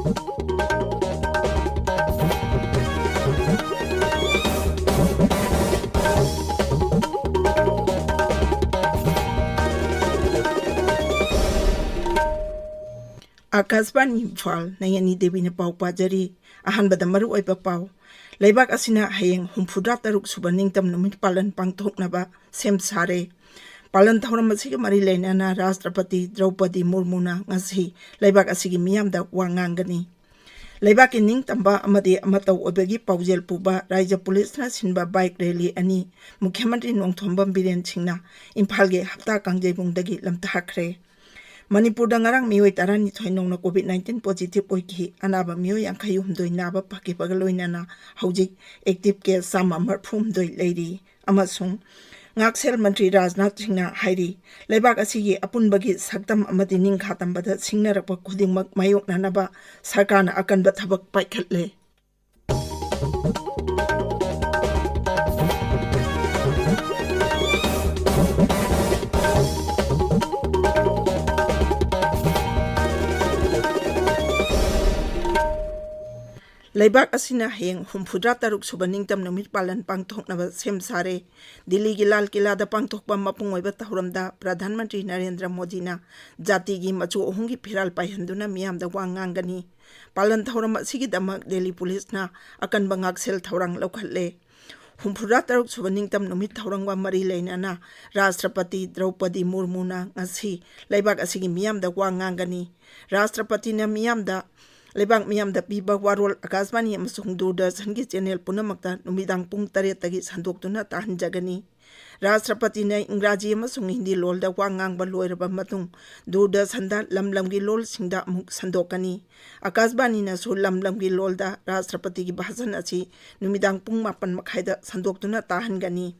Akasban Imphal Nayani Devi na pau pajari ahan bada maru ay pau laibak asina hayeng humfudra taruk suba ningtam numit palan pangthok na ba sem sare palan thauram asigi mari laina na Rashtrapati Draupadi Murmu na ngasi laibak asigi miyam da wangangani laibak ining tamba amadi amataw obegi paujel puba Raja Police na sinba bike rally ani Mukhyamantri Nongthombam Biren Singna Imphal ge hapta kangjebung dagi lamthakre Manipur dangarang mioi tarani thoinong na COVID-19 positive oiki anaba mioi angkhayum doi naba paki pagaloina na haujik active case sama marphum doi leiri amasung ngaksel mantri Rajnath Singna hairi leibak asigi apunbagi saktam amadi ningkhatam bada singnarakpa khudingmak mayok nanaba sarkarna akanba thabak paikhatle Laibak asina heng humfudra taruk suba ningtam numit palan pangthok na sem sare Delhi gi Lal Kila da pangthok pa mapung oiba tahuramda Pradhan Mantri Narendra Modi na jati gi machu ohungi phiral paihanduna miyam da wangangani palan thahuram asigi damak Delhi Police na akan bangak sel thawrang lokhatle humfudra taruk suba ningtam numit thawrangwa mari leina na Rashtrapati Draupadi Murmu na ngasi laibak asigi miyam da wangangani Rashtrapati na miyam da Lebang miyam da piba warol Akasbani amasung Doordarshan gi channel punamakta numidang pung 8 tagi sandoktuna tahanjagani Rashtrapati na Ingraji amasung Hindi lol da wangang loiraba matung Doordarshan da lamlam gi lol singda amuk sandokani Akasbani na su lamlam gi lol da Rashtrapati gi bhasan achi numidang pung 8 makhai da sandoktuna tahangani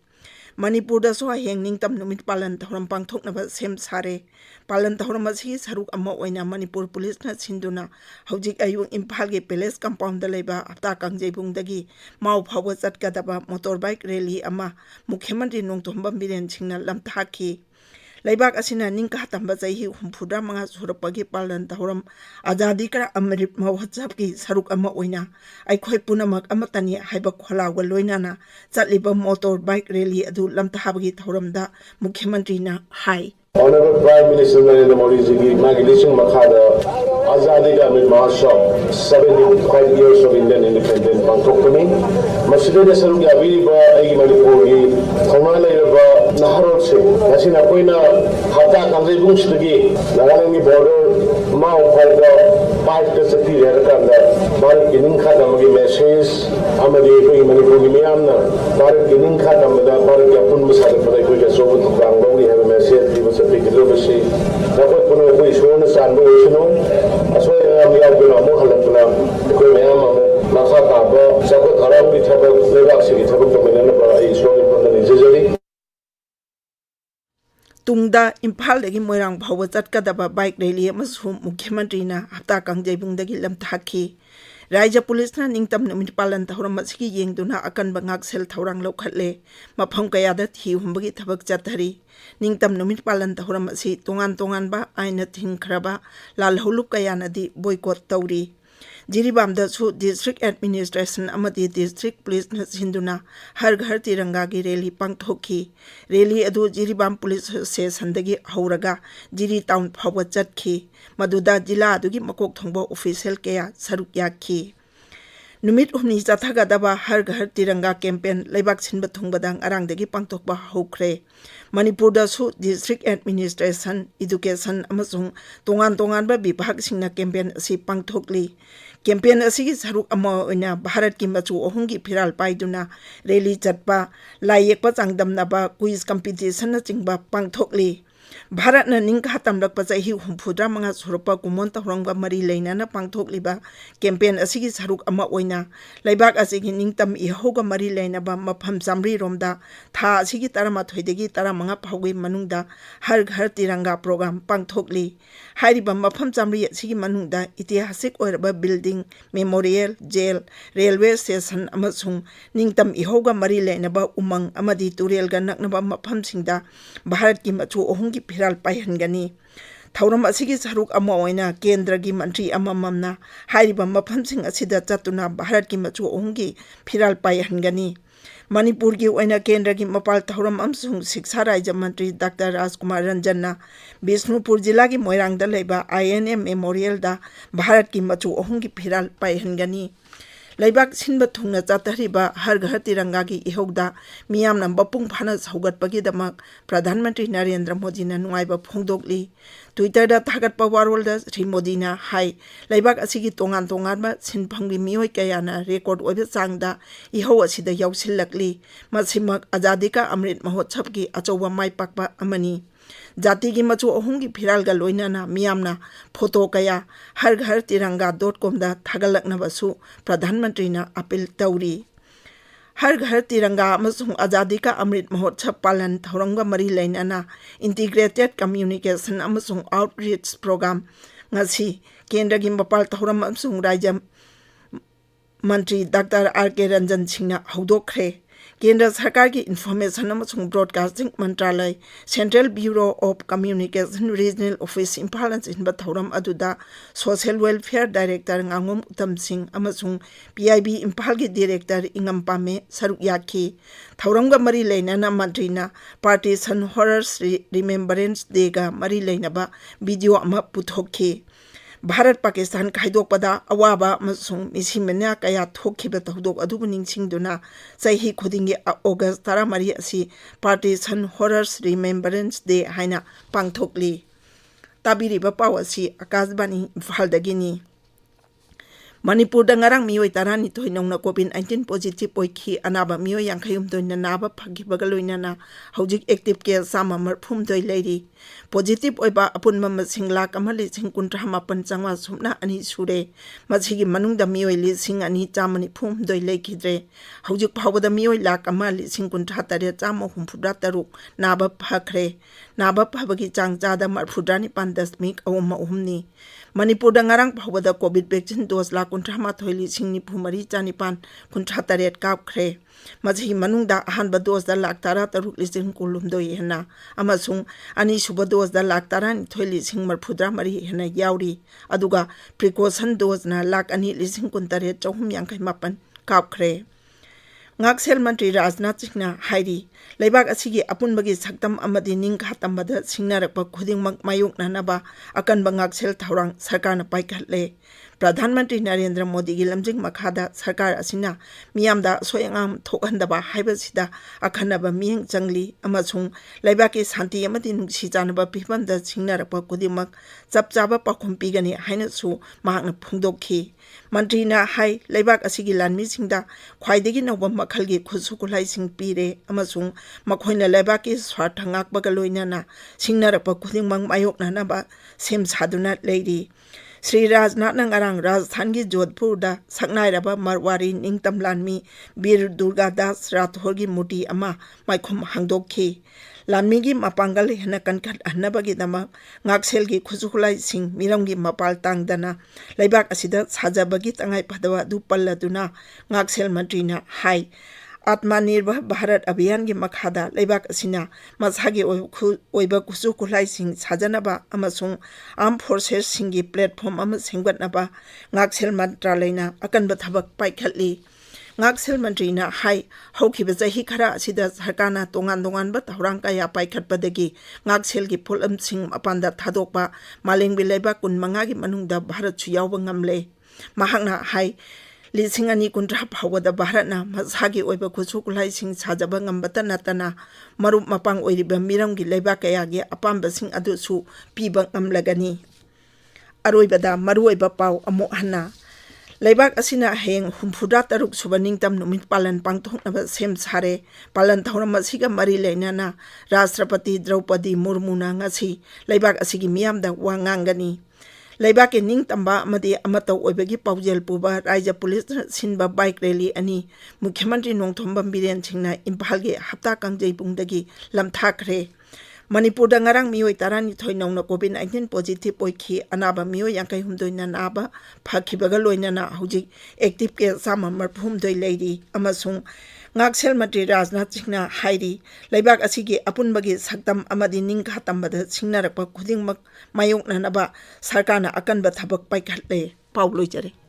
Manipur da so heng ningtam numit palan thauram pangthok na sem sare palan thauram asi saruk amma oina Manipur Police na sinduna haujik ayung Imphal ge Palace compound da leba apta kangjebung dagi mau phawa chatkadaba motorbike rally ama Mukhyamantri Nongthombam Biren Singna lamthaki Laibak asina ningka tamba jaihi humfudra manga surapagi palan thauram azadi kara amrit mawhatjab ki saruk ama oina aikhoi punamak amatani haiba kholawa loinana chatliba motorbike rally adu lamthabagi thauramda Mukhyamantri na hai Honorable Prime Minister Narendra Modi ji ki imagination makhada Azadi ka Amrit Mahotsav 75 years of Indian independence pangthokpani masjid saruk yabiriba aigi Manipur gi thongna leiraba naharol se asina koina hata kangjebung sidagi Nagaland border mau phalga part ka sati rerakanda Bharat ki ningkha damagi message amadi koi Manipur gi miyamna Bharat ki ningkha damada Bharat ki apun masala pada koi ka sobut banglawi have a message Diplomacy, dapat puno koi suona sanbo isino, asoy miyaw puno mo halap puno koi mayam mo maksa tabo, sakot haram di thabak lebak sigi thabak dominan na para isoni puno ni jejali. Tungda Imphal dagi moirang bhawa chatkadaba bike rally amasung Mukhyamantri na hapta kangjebung dagi lamthaki Raja Police na ningtam numit palan thauram asigi yengduna akan bangak sel thawrang lokhatle mafam kayada thi humbagi thabak chathari ningtam numit palan thauram asi tongan ba aina thingkhraba lal hulup kayanadi boycott tawri Jiribam da su district administration amadi district police na sinduna har ghar tiranga gi rally pangthoki rally adu Jiribam police station dagi hauraga Jiri town phawa chatki maduda jila adugi makok thongba official kaya saruk yakhi numit umni chathaga daba har ghar tiranga campaign laibak sinba thongbadang arang dagi pangthokba hokre Manipur da su district administration education amasung tongan ba bibhag singna campaign asi pangthokli campaign asigi saruk ama oina Bharat ki machu ohungi phiral paiduna rally chatpa layekpa changdamnaba quiz competition na chingba pangthokli Bharat na ningkha tamlakpa chahi humfudra manga surapa kumon tahrangba mari leinana pangthokliba campaign asigi saruk ama oina laibak asigi ningtam ihoga mari leinaba mafam jamri romda tha asigi tarama thoidegi taramanga phawgi manungda har ghar tiranga program pangthokli hairiba mafam jamri asigi manungda itihasik oiraba building memorial jail railway station amasung ningtam ihoga mari leinaba umang amadi turel ga naknaba mafam singda Bharat ki machu ohungi phiral paihangani थौरम असिगी सरुक अमा ओइना केंद्र की मंत्री अमममना हाइरिबा मफमसिंग असिदा चतुना भारत की मचु ओंगी फिराल पायहनगनी मणिपुर की ओइना केंद्र की मपाल थौरम अमसुंग शिक्षा राज्य मंत्री डॉक्टर राजकुमार रंजन बिष्णुपुर जिला की मोइरांगदा लेबा INM मेमोरियल दा भारत की मचु ओंगी फिराल पायहनगनी लेबाक सिनबा थुंगना चातरिबा हर घर तिरंगा की इहोगदा मियामना बपुंग फाना सौगटपगिदमक प्रधानमंत्री नरेंद्र मोदी ना नुआइबा फोंदोकली ट्विटर दा थागटपा वारोलदा श्री मोदी ना हाई लेबाक असिगी तोंगान तोंगानबा सिनफंगबी मियोय कयाना रेकॉर्ड ओइबा चांगदा इहो असिदा यावसिललकली मसिमक आजादी का अमृत महोत्सव की अचौबा माइपाकबा अमनी जाति की मचु अहुम की फिराल गा लोइनाना मियामना फोटो कया हर घर तिरंगा.com दा थागलकनबसु प्रधानमंत्री ना अपील तौरी हर घर तिरंगा अमसुंग आजादी का अमृत महोत्सव पालन थौरंगा मरी लेनाना इंटीग्रेटेड कम्युनिकेशन अमसुंग आउटरीच प्रोग्राम ngasi केंद्र की मपाल थौरम अमसुंग राज्य मंत्री डॉक्टर RK रंजन सिंह हौदोखरे केंद्र सरकार की इंफॉर्मेशन अमसुंग ब्रॉडकास्टिंग मंत्रालय central bureau of communication regional office Imphal इनबा थौरम अदुदा social welfare director Ngangom Uttam Singh अमसुंग PIB Imphal की डायरेक्टर इंगम पामे सरुक याखी थौरंगा मरी लेना मंत्रीना पार्टीशन हॉरर्स रिमेम्बरेंस डे गा मरी लेनबा वीडियो अमा पुथोखी भारत पाकिस्तान खाइदोकपदा अवाबा अमसुंग मिसिमन्या कया थोखिबा तौदोक अदुबु निंगसिंगदुना चही खुदिंगी ऑगस्ट 13 असि पार्टीशन हॉरर्स रिमेम्बरेंस डे हाइना पांगथोकली ताबिरिबा पाव असि आकाशवाणी इम्फालदगिनी मणिपुर नरंग मियोय 12 नौना COVID-19 पॉजिटिव ओइखी अनाबा मियोय 51 नाबा फगिबगा लोइनाना हौजिक एक्टिव केस सामा मरफुमदोय लेरी पॉजिटिव ओइबा अपुनमा मसिंग लाख अमली सिंग 138 चांगवा सुमना अनि सुरे मसिगी मनुंगदा मियोय लिसिंग अनि चामनि फुमदोय लेखिद्रे हौजिक फावदा मियोय लाख अमली सिंग 138 चाम 63 नाबा फखरे नाबा फबगी चांग चादा मरफुद्रानि 5.3 Manipur ngarang phawada covid vaccine dose la 138,943 kunthataret kapkhre maji manungda ahanba dose da lakh 13,000 kulumdoi hena amasung ani suba dose da lakh 13,000 hena yauri aduga precaution dose na lakh 2,938 kapkhre ngaksel मंत्री राजनाथ सिंह हाइरी लेबाक असिगी अपुनबगी सक्तम अमदि निंखा तंबदा सिंगनारक खुदिंगमक मायोकनानबा अकनबा ngaksel थौरांग सरकारना पाइखले प्रधानमंत्री नरेंद्र मोदी की लमजिंग मखादा सरकार असिना मियामदा सोयंगाम थोकहंदबा हाइबसिदा अखनबा मियंग जंगली अमसुंग लेबाकी शांति अमदि नुंगसी जानबा पिबमदा सिंगनारक खुदिंगमक चपचाबा पाखुम पिगनी हाइनसु महांगना फुंगदोखी मंत्री ना हाई लेबाक असिगी लानमी सिंगदा ख्वाइदगी नौबा मखलगी खुसु खुलाई सिंग पीरे अमसुंग मखोइना लेबाकी स्वार्थ ngakbaga loinana singnarapa khudingmang mayoknanaba sem saduna leiri Shri Rajnath ngarang Rajasthan की जोधपुर दा सकनाइरबा मरवारी निंगतम लानमी वीर दुर्गादास राठौर की मूर्ति अमा माइखुम हांगदोखी लानमी की मपांगल हेना कनखत हन्नबगी दमा ngaksel की खुजुखुलाई सिंग मिरम की मपाल तांगदना लेबाक असिदा साजाबगी तंगाई फदवा दु पल्लदुना ngaksel मंत्री ना हाई आत्मनिर्भर भारत अभियान की मखादा लेबाक असिना मसागी ओइबा कुसु खुलाई सिंग साजनबा अमसुंग आर्म फोर्सेस सिंगी प्लेटफॉर्म अम सेंगवटनबा ngaksel मंत्रालयना अकनबा थबक पाइखतली ngaksel मंत्री ना हाई हौखिबा चही खरा असिदा सरकारना तोंगान थौरांग कया पाइखतपदगी ngaksel की फुलम सिंग अपांदा थादोकबा मालेंगबी लेबाक 15 की मनुंगदा भारत सु यावबा ngamle महांगना हाई लिसिंग अनि 19 फावदा भारतना मसागी ओइबा खुसु खुलाई सिंग साजबा ngambata natana marup mapang oiriba miramgi leiba kayagi apambasing adusu piba ngamlagani aroibada maruoiba pau amu hana leibak asina heng humfuda taruk subaning tam numit palan pangthoknaba sem sare palan thauram asiga mari leinana rashtrapati Draupadi Murmu na ngasi leibak asigi miyamda wangangani लेबा के निंग तंबा अमदे अमतौ ओइबगी पाउजेल पुबा राज्य police सिनबा bike rally अनि मुख्यमंत्री नोंथोंबम villain सिंहना Imphal के हप्ता कांगजेपुंगदगी लमथाखरे Manipur ngarang मियोय 12 नौना COVID-19 positive ओइखी अनाबा मियोय 52 नाबा फाखिबगा लोइनाना हौजिक active के सामा मरफुमदोय लेरी अमसुंग Ngaksel Matri Rajnath Singhna hairi Laibak asigi apunbagi saktam amadi ningkha tambada singnarakpa khudingmak mayoknanaba sarkarna akanba thabak paikhatle pauloi jare.